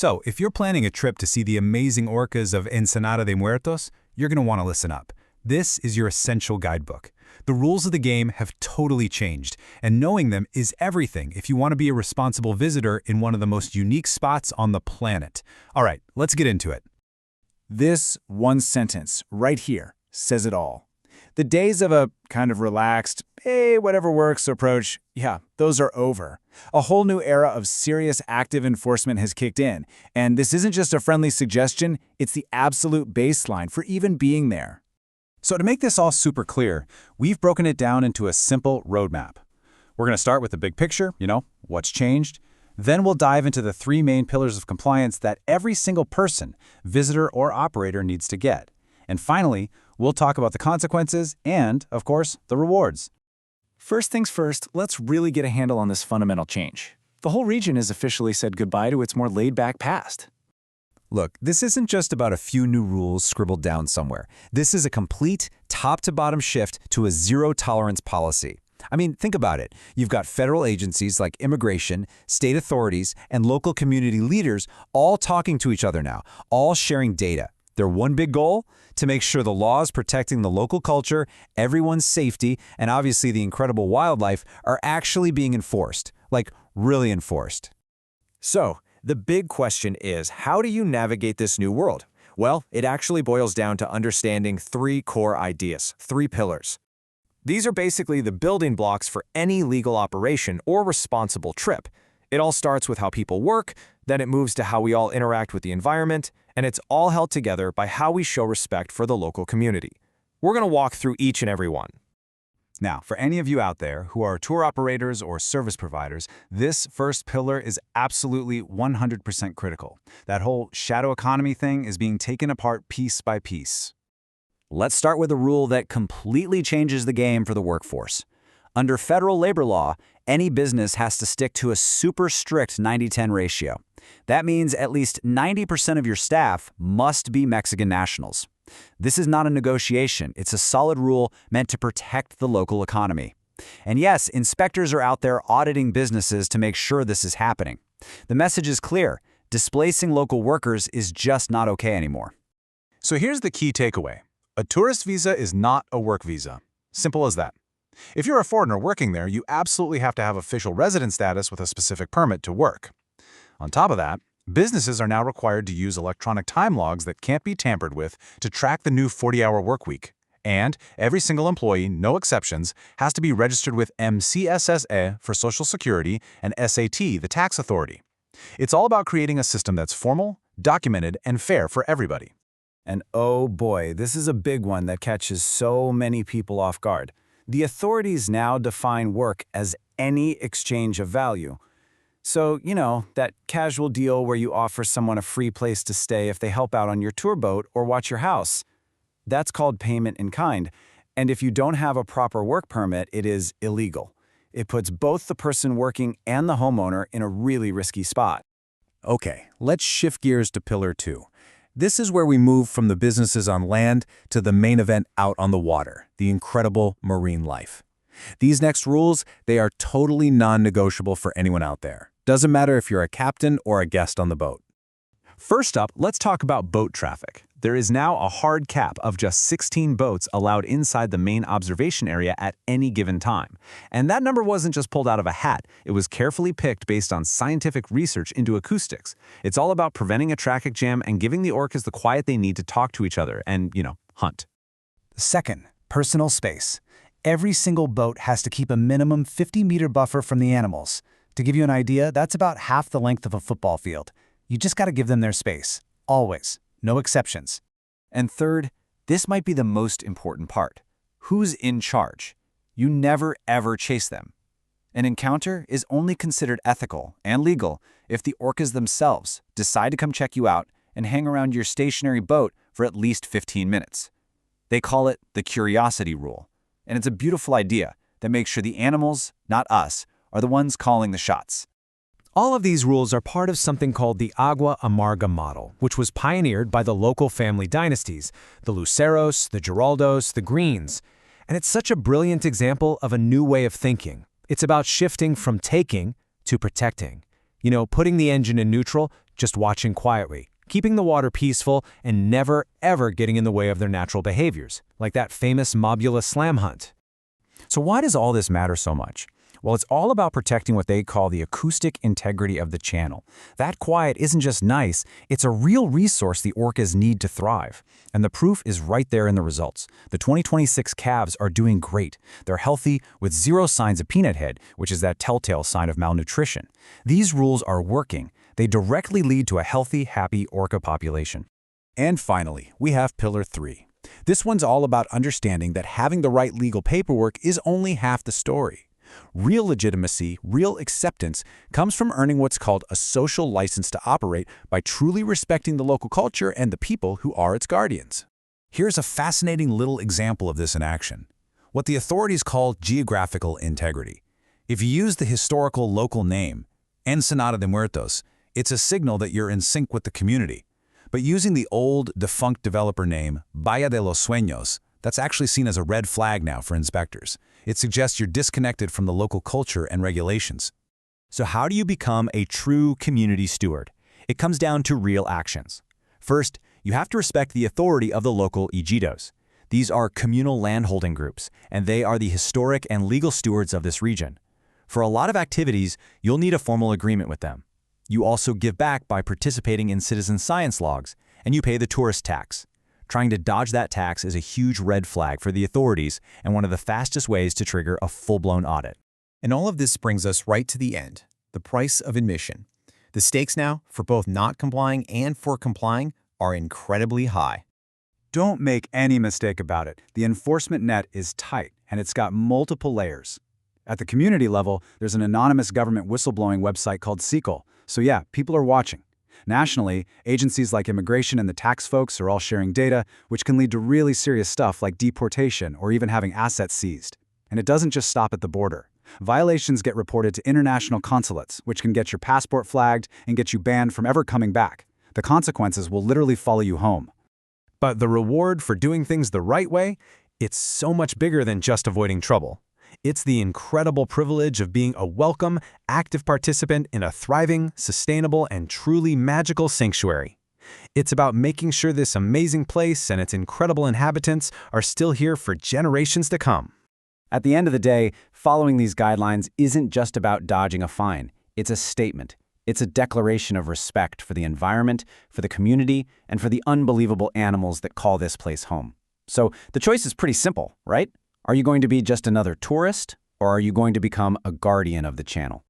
So, if you're planning a trip to see the amazing orcas of Ensenada de Muertos, you're going to want to listen up. This is your essential guidebook. The rules of the game have totally changed, and knowing them is everything if you want to be a responsible visitor in one of the most unique spots on the planet. All right, let's get into it. This one sentence right here says it all. The days of a kind of relaxed, hey, whatever works approach, yeah, those are over. A whole new era of serious active enforcement has kicked in, and this isn't just a friendly suggestion, it's the absolute baseline for even being there. So to make this all super clear, we've broken it down into a simple roadmap. We're going to start with the big picture, what's changed. Then we'll dive into the three main pillars of compliance that every single person, visitor or operator needs to get. And finally, we'll talk about the consequences and, of course, the rewards. First things first, let's really get a handle on this fundamental change. The whole region has officially said goodbye to its more laid-back past. Look, this isn't just about a few new rules scribbled down somewhere. This is a complete top-to-bottom shift to a zero-tolerance policy. I mean, think about it. You've got federal agencies like immigration, state authorities, and local community leaders all talking to each other now, all sharing data. Their one big goal? To make sure the laws protecting the local culture, everyone's safety, and obviously the incredible wildlife are actually being enforced. Like, really enforced. So, the big question is, how do you navigate this new world? Well, it actually boils down to understanding three core ideas, three pillars. These are basically the building blocks for any legal operation or responsible trip. It all starts with how people work, then it moves to how we all interact with the environment, and it's all held together by how we show respect for the local community. We're going to walk through each and every one. Now, for any of you out there who are tour operators or service providers, this first pillar is absolutely 100% critical. That whole shadow economy thing is being taken apart piece by piece. Let's start with a rule that completely changes the game for the workforce. Under federal labor law, any business has to stick to a super strict 90-10 ratio. That means at least 90% of your staff must be Mexican nationals. This is not a negotiation. It's a solid rule meant to protect the local economy. And yes, inspectors are out there auditing businesses to make sure this is happening. The message is clear. Displacing local workers is just not okay anymore. So here's the key takeaway. A tourist visa is not a work visa. Simple as that. If you're a foreigner working there, you absolutely have to have official resident status with a specific permit to work. On top of that, businesses are now required to use electronic time logs that can't be tampered with to track the new 40-hour work week. And every single employee, no exceptions, has to be registered with MCSSE for Social Security and SAT, the tax authority. It's all about creating a system that's formal, documented, and fair for everybody. And oh boy, this is a big one that catches so many people off guard. The authorities now define work as any exchange of value. So, that casual deal where you offer someone a free place to stay if they help out on your tour boat or watch your house. That's called payment in kind. And if you don't have a proper work permit, it is illegal. It puts both the person working and the homeowner in a really risky spot. Okay, let's shift gears to Pillar 2. This is where we move from the businesses on land to the main event out on the water, the incredible marine life. These next rules, they are totally non-negotiable for anyone out there. Doesn't matter if you're a captain or a guest on the boat. First up, let's talk about boat traffic. There is now a hard cap of just 16 boats allowed inside the main observation area at any given time. And that number wasn't just pulled out of a hat. It was carefully picked based on scientific research into acoustics. It's all about preventing a traffic jam and giving the orcas the quiet they need to talk to each other and, hunt. Second, personal space. Every single boat has to keep a minimum 50-meter buffer from the animals. To give you an idea, that's about half the length of a football field. You just got to give them their space. Always. No exceptions. And third, this might be the most important part. Who's in charge? You never, ever chase them. An encounter is only considered ethical and legal if the orcas themselves decide to come check you out and hang around your stationary boat for at least 15 minutes. They call it the curiosity rule. And it's a beautiful idea that makes sure the animals, not us, are the ones calling the shots. All of these rules are part of something called the Agua Amarga model, which was pioneered by the local family dynasties, the Luceros, the Giraldos, the Greens. And it's such a brilliant example of a new way of thinking. It's about shifting from taking to protecting. Putting the engine in neutral, just watching quietly, keeping the water peaceful, and never, ever getting in the way of their natural behaviors, like that famous mobula slam hunt. So why does all this matter so much? Well, it's all about protecting what they call the acoustic integrity of the channel. That quiet isn't just nice, it's a real resource the orcas need to thrive. And the proof is right there in the results. The 2026 calves are doing great. They're healthy, with zero signs of peanut head, which is that telltale sign of malnutrition. These rules are working. They directly lead to a healthy, happy orca population. And finally, we have Pillar 3. This one's all about understanding that having the right legal paperwork is only half the story. Real legitimacy, real acceptance, comes from earning what's called a social license to operate by truly respecting the local culture and the people who are its guardians. Here's a fascinating little example of this in action. What the authorities call geographical integrity. If you use the historical local name, Ensenada de Muertos, it's a signal that you're in sync with the community. But using the old, defunct developer name, Valle de los Sueños, that's actually seen as a red flag now for inspectors. It suggests you're disconnected from the local culture and regulations. So how do you become a true community steward? It comes down to real actions. First, you have to respect the authority of the local ejidos. These are communal landholding groups, and they are the historic and legal stewards of this region. For a lot of activities, you'll need a formal agreement with them. You also give back by participating in citizen science logs, and you pay the tourist tax. Trying to dodge that tax is a huge red flag for the authorities and one of the fastest ways to trigger a full-blown audit. And all of this brings us right to the end, the price of admission. The stakes now, for both not complying and for complying, are incredibly high. Don't make any mistake about it. The enforcement net is tight, and it's got multiple layers. At the community level, there's an anonymous government whistleblowing website called SECL. So yeah, people are watching. Nationally, agencies like immigration and the tax folks are all sharing data, which can lead to really serious stuff like deportation or even having assets seized. And it doesn't just stop at the border. Violations get reported to international consulates, which can get your passport flagged and get you banned from ever coming back. The consequences will literally follow you home. But the reward for doing things the right way, it's so much bigger than just avoiding trouble. It's the incredible privilege of being a welcome, active participant in a thriving, sustainable, and truly magical sanctuary. It's about making sure this amazing place and its incredible inhabitants are still here for generations to come. At the end of the day, following these guidelines isn't just about dodging a fine. It's a statement. It's a declaration of respect for the environment, for the community, and for the unbelievable animals that call this place home. So the choice is pretty simple, right? Are you going to be just another tourist, or are you going to become a guardian of the channel?